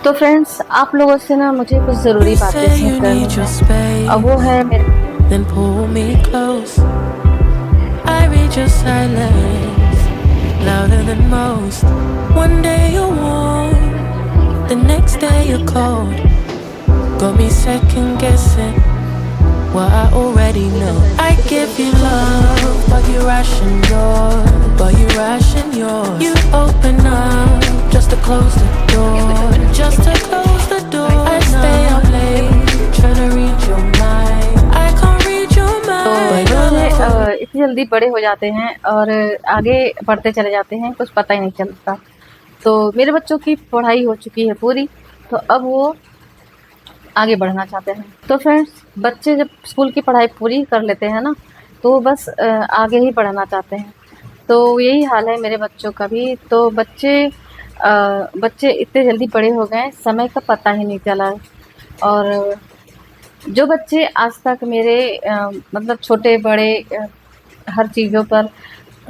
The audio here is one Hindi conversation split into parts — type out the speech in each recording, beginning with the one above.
तो फ्रेंड्स, आप लोगों से ना मुझे कुछ ज़रूरी बातें शेयर करनी है और वो है मेरे Then pull me close. I read your silence louder than most. One day you're warm, the next day you're cold. Got me second guessing what I already know. I give you love, but you ration yours. You open up just to close the door, just to close the door. I stay up late trying to read your mind. I can't read your mind. बच्चे इतनी जल्दी बड़े हो जाते हैं और आगे बढ़ते चले जाते हैं, कुछ पता ही नहीं चलता। तो मेरे बच्चों की पढ़ाई हो चुकी है पूरी, तो अब वो आगे बढ़ना चाहते हैं। तो फ्रेंड्स, बच्चे जब स्कूल की पढ़ाई पूरी कर लेते हैं ना, तो वो बस आगे ही बढ़ना चाहते हैं। तो यही हाल है मेरे बच्चों का भी। तो बच्चे इतने जल्दी बड़े हो गए, समय का पता ही नहीं चला। और जो बच्चे आज तक मेरे मतलब छोटे-बड़े हर चीज़ों पर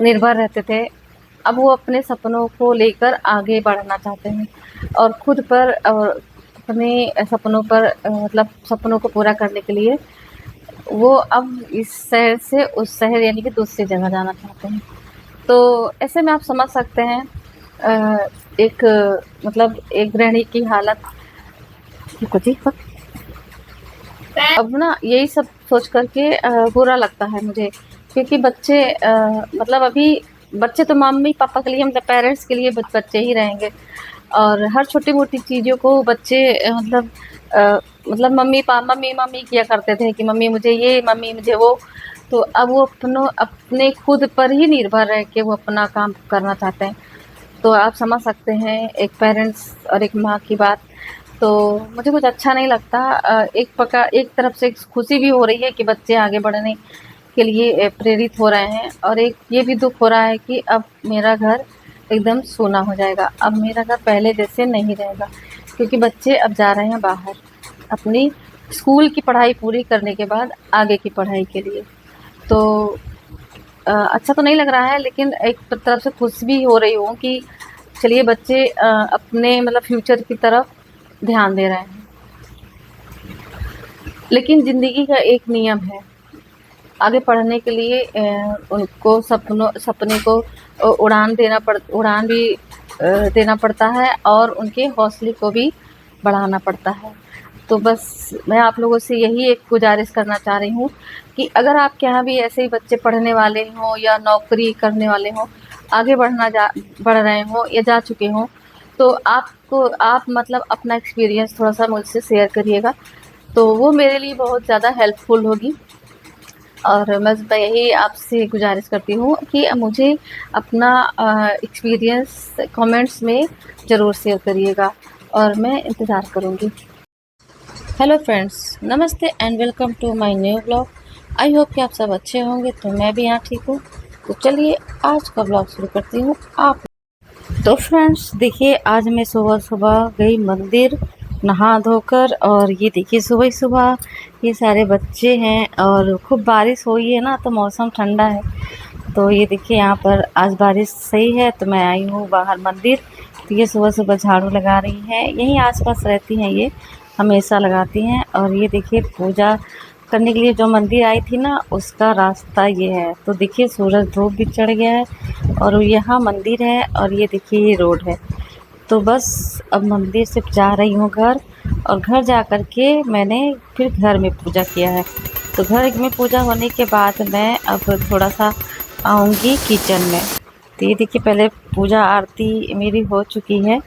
निर्भर रहते थे, अब वो अपने सपनों को लेकर आगे बढ़ना चाहते हैं और खुद पर और अपने सपनों पर मतलब सपनों को पूरा करने के लिए वो अब इस शहर से उस शहर यानी कि दूसरी जगह जाना चाहते हैं। तो ऐसे में आप समझ सकते हैं एक मतलब एक गृहिणी की हालत। अब ना यही सब सोच कर के बुरा लगता है मुझे, क्योंकि बच्चे मतलब अभी बच्चे तो मम्मी-पापा के लिए मतलब पेरेंट्स के लिए बच्चे ही रहेंगे और हर छोटी-मोटी चीज़ों को बच्चे मतलब मम्मी किया करते थे कि मम्मी मुझे ये, मम्मी मुझे वो। तो अब वो अपने खुद पर ही निर्भर रह के वो अपना काम करना चाहते हैं। तो आप समझ सकते हैं एक पेरेंट्स और एक माँ की बात। तो मुझे कुछ अच्छा नहीं लगता। एक तरफ से खुशी भी हो रही है कि बच्चे आगे बढ़ने के लिए प्रेरित हो रहे हैं और एक ये भी दुःख हो रहा है कि अब मेरा घर एकदम सूना हो जाएगा। अब मेरा घर पहले जैसे नहीं रहेगा, क्योंकि बच्चे अब जा रहे हैं बाहर अपनी स्कूल की पढ़ाई पूरी करने के बाद आगे की पढ़ाई के लिए। तो अच्छा तो नहीं लग रहा है, लेकिन एक तरफ से खुश भी हो रही हूँ कि चलिए बच्चे अपने मतलब फ्यूचर की तरफ ध्यान दे रहे हैं। लेकिन ज़िंदगी का एक नियम है, आगे बढ़ने के लिए उनको सपने को उड़ान भी देना पड़ता है और उनके हौसले को भी बढ़ाना पड़ता है। तो बस मैं आप लोगों से यही एक गुज़ारिश करना चाह रही हूँ कि अगर आपके यहाँ भी ऐसे ही बच्चे पढ़ने वाले हों या नौकरी करने वाले हों, आगे बढ़ रहे हों या जा चुके हों, तो आप मतलब अपना एक्सपीरियंस थोड़ा-सा मुझसे शेयर करिएगा, तो वो मेरे लिए बहुत ज़्यादा हेल्पफुल होगी। और मैं यही आपसे गुज़ारिश करती हूँ कि मुझे अपना एक्सपीरियंस कमेंट्स में ज़रूर शेयर करिएगा और मैं इंतज़ार करूँगी। हेलो फ्रेंड्स, नमस्ते and welcome to my new blog. I hope कि आप सब अच्छे होंगे, तो मैं भी यहाँ ठीक हूँ। तो चलिए आज का ब्लॉग शुरू करती हूँ। तो फ्रेंड्स देखिए, आज मैं सुबह गई मंदिर नहा धोकर, और ये देखिए सुबह ये सारे बच्चे हैं और खूब बारिश हुई है ना, तो मौसम ठंडा है। तो ये देखिए यहाँ पर आज बारिश सही है, तो मैं आई हूँ बाहर मंदिर। तो ये सुबह झाड़ू लगा रही हैं, यहीं आसपास रहती हैं, ये हमेशा लगाती हैं। और ये देखिए पूजा करने के लिए जो मंदिर आई थी ना, उसका रास्ता ये है। तो देखिए सूरज धूप भी चढ़ गया है और यहाँ मंदिर है और ये देखिए ये रोड है। तो बस अब मंदिर से जा रही हूँ घर, और घर जा कर के मैंने फिर घर में पूजा किया है। तो घर में पूजा होने के बाद मैं अब थोड़ा सा आऊँगी किचन में। तो ये देखिए पहले पूजा आरती मेरी हो चुकी है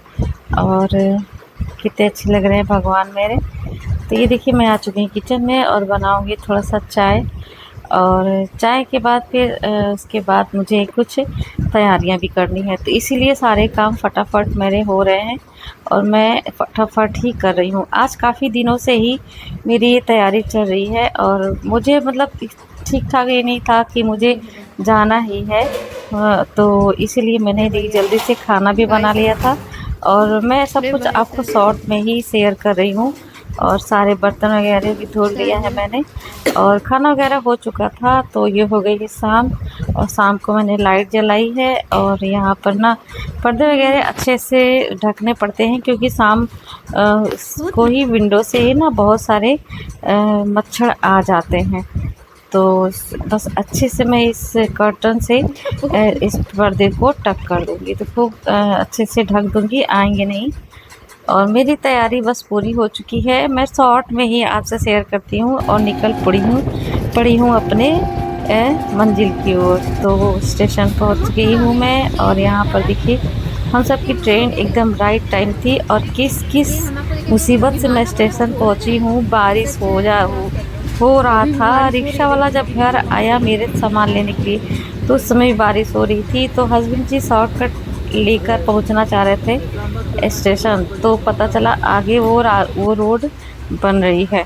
और कितने अच्छे लग रहे हैं भगवान मेरे। तो ये देखिए मैं आ चुकी हूँ किचन में और बनाऊँगी थोड़ा सा चाय, और चाय के बाद फिर उसके बाद मुझे कुछ तैयारियां भी करनी है। तो इसीलिए सारे काम फटाफट मेरे हो रहे हैं और मैं फटाफट ही कर रही हूँ। आज काफ़ी दिनों से ही मेरी ये तैयारी चल रही है और मुझे मतलब ठीक ठाक ये नहीं था कि मुझे जाना ही है। तो इसीलिए मैंने जल्दी से खाना भी बना लिया था और मैं सब कुछ आपको शॉर्ट में ही शेयर कर रही हूँ। और सारे बर्तन वगैरह भी धो लिया है मैंने, और खाना वगैरह हो चुका था। तो ये हो गई है शाम, और शाम को मैंने लाइट जलाई है, और यहाँ पर ना पर्दे वगैरह अच्छे से ढकने पड़ते हैं, क्योंकि शाम को ही विंडो से ही ना बहुत सारे मच्छर आ जाते हैं। तो बस अच्छे से मैं इस कर्टन से इस पर्दे को टक कर दूँगी, तो खूब अच्छे से ढक दूँगी, आएंगे नहीं। और मेरी तैयारी बस पूरी हो चुकी है, मैं शॉर्ट में ही आपसे शेयर करती हूँ, और निकल पड़ी हूँ अपने मंजिल की ओर। तो स्टेशन पहुँच गई हूँ मैं, और यहाँ पर देखिए हम सब की ट्रेन एकदम राइट टाइम थी, और किस मुसीबत से मैं स्टेशन पहुँची हूँ। बारिश हो रहा था। रिक्शा वाला जब घर आया मेरे सामान लेने के लिए, तो उस समय बारिश हो रही थी। तो हस्बैंड जी शॉर्टकट लेकर पहुंचना चाह रहे थे स्टेशन, तो पता चला आगे वो रोड बन रही है,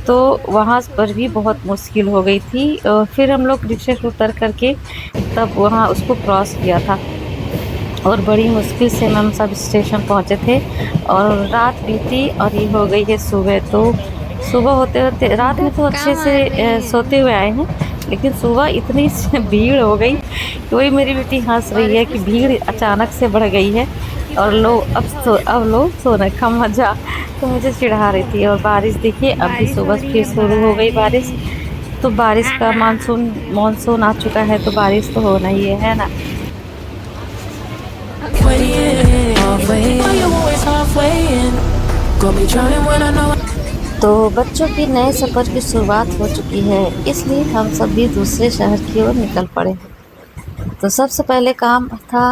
तो वहाँ पर भी बहुत मुश्किल हो गई थी। फिर हम लोग रिक्शे से उतर करके तब वहाँ उसको क्रॉस किया था, और बड़ी मुश्किल से हम सब स्टेशन पहुँचे थे। और रात भी थी, और ये हो गई है सुबह। तो सुबह होते होते रात में तो अच्छे से सोते हुए आए हैं, लेकिन सुबह इतनी भीड़ हो गई कि वही मेरी बेटी हंस रही है कि भीड़ अचानक से बढ़ गई है, और अब लो सोने का मज़ा, तो मुझे चिढ़ा रही थी। और बारिश देखिए अभी सुबह फिर शुरू हो गई बारिश। तो बारिश का मानसून आ चुका है, तो बारिश तो होना ही है ना। तो बच्चों की नए सफ़र की शुरुआत हो चुकी है, इसलिए हम सब भी दूसरे शहर की ओर निकल पड़े। तो सबसे पहले काम था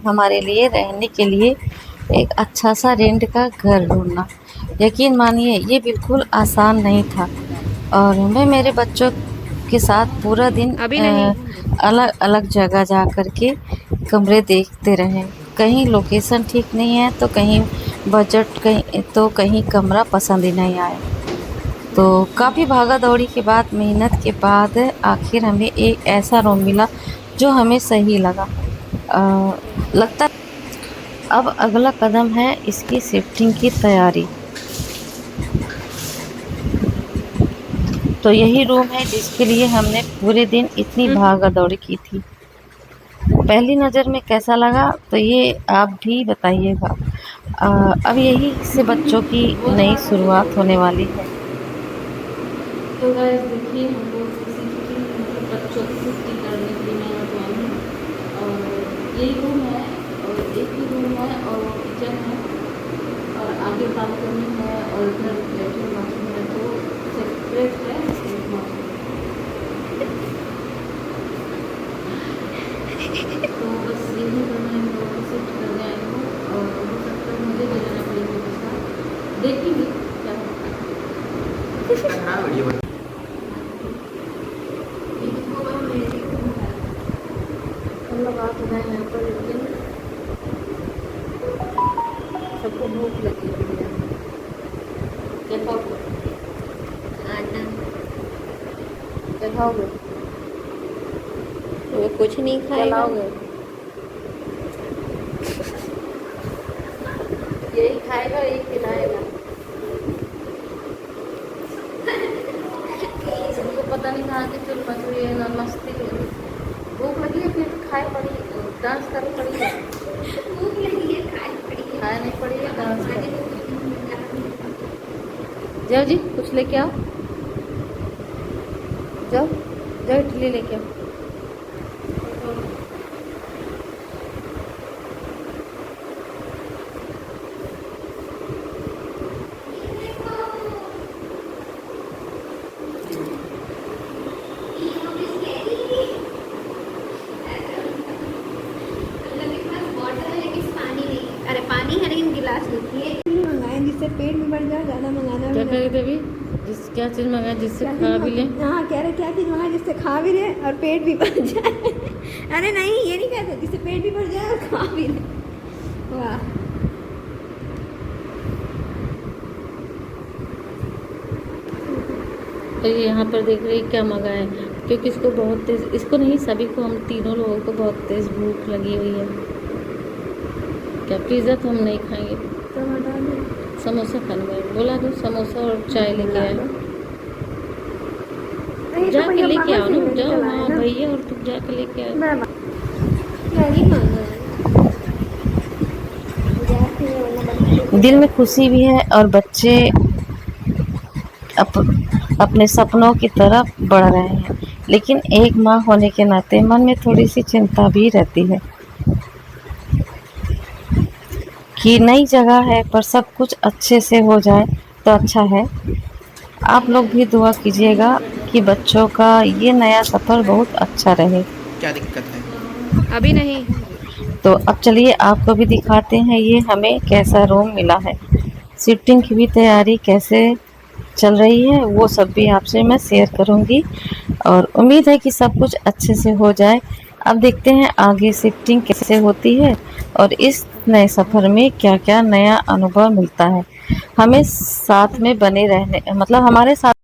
हमारे लिए रहने के लिए एक अच्छा सा रेंट का घर ढूंढना। यकीन मानिए ये बिल्कुल आसान नहीं था, और मैं मेरे बच्चों के साथ पूरा दिन अलग अलग जगह जा कर के कमरे देखते रहे। कहीं लोकेशन ठीक नहीं है, तो कहीं बजट, कहीं कमरा पसंद ही नहीं आया। तो काफ़ी भागा दौड़ी के बाद, मेहनत के बाद आखिर हमें एक ऐसा रूम मिला जो हमें सही लगता। अब अगला कदम है इसकी शिफ्टिंग की तैयारी। तो यही रूम है जिसके लिए हमने पूरे दिन इतनी भागा दौड़ी की थी। पहली नज़र में कैसा लगा, तो ये आप भी बताइएगा। अब यही से बच्चों की नई शुरुआत होने वाली है। तो गाइस देखिए, हम लोग बच्चों की छुट्टी करने के लिए मैं गई हूँ, और यही रूम है, और एक ही रूम है, और वो किचन है, और आगे बालकनी है, और इधर लेटरिन बाथरूम है, तो सेपरेट है। तो बस यही करना है, लोगों को शिफ्ट करने आई हूँ, और हो सकता है मुझे भी जाना पड़ेगा उसके साथ, देखेंगे क्या होता है। बात हो रहा है यहाँ पर, लेकिन सबको भूख लगी हुई है। क्या खाओगे? क्या खाओगे? वो कुछ नहीं खाएगा। यही खाएगा, यही खिलाएगा। सबको पता नहीं कहाँ की चुल मचुरी है ना, मस्ती है। भूख लगी है, फिर खाए पड़ी, डांस कर पड़ी है। भूख लगी है, खाए नहीं पड़ी है, डांस कर। जाओ जी, कुछ लेके आओ, जाओ जाओ, इडली लेके आओ। जिससे पेट भी बढ़ जाए, ज़्यादा मंगाना भी क्या नहीं। करे देवी, क्या चीज़ मंगाए जिससे खा भी लें? हाँ, कह रहे क्या चीज़ मंगाए जिससे खा भी ले और पेट भी बढ़ जाए। अरे नहीं, ये नहीं कहते, जिससे पेट भी बढ़ जाए और खा भी ले। वाह, तो ये यहाँ पर देख रही क्या मंगाए, क्योंकि इसको बहुत तेज़, इसको नहीं सभी को, हम तीनों लोगों को बहुत तेज़ भूख लगी हुई है। क्या पिज़्ज़ा तो हम नहीं खाएंगे। सब हटा दो। समोसा खाने में बोला दो, समोसा और चाय लेके आए। नहीं, तो जाके भैया लेके मामा आओ से ना, लेके जाओ। चला हाँ है ना। भैया और तुम जाके लेके आओ। मैगी मांगा है। जाके वो बच्चे दिल में खुशी भी है और बच्चे अपने सपनों की तरफ बढ़ रहे हैं, लेकिन एक माँ होने के नाते मन में थोड़ी सी चिंता भी रहती है कि नई जगह है, पर सब कुछ अच्छे से हो जाए तो अच्छा है। आप लोग भी दुआ कीजिएगा कि बच्चों का ये नया सफ़र बहुत अच्छा रहे। क्या दिक्कत है? अभी नहीं। तो अब चलिए आपको भी दिखाते हैं ये हमें कैसा रूम मिला है। शिफ्टिंग की भी तैयारी कैसे चल रही है वो सब भी आपसे मैं शेयर करूंगी, और उम्मीद है कि सब कुछ अच्छे से हो जाए। अब देखते हैं आगे शिफ्टिंग कैसे होती है और इस नए सफ़र में क्या क्या नया अनुभव मिलता है। हमें साथ में बने रहने, मतलब हमारे साथ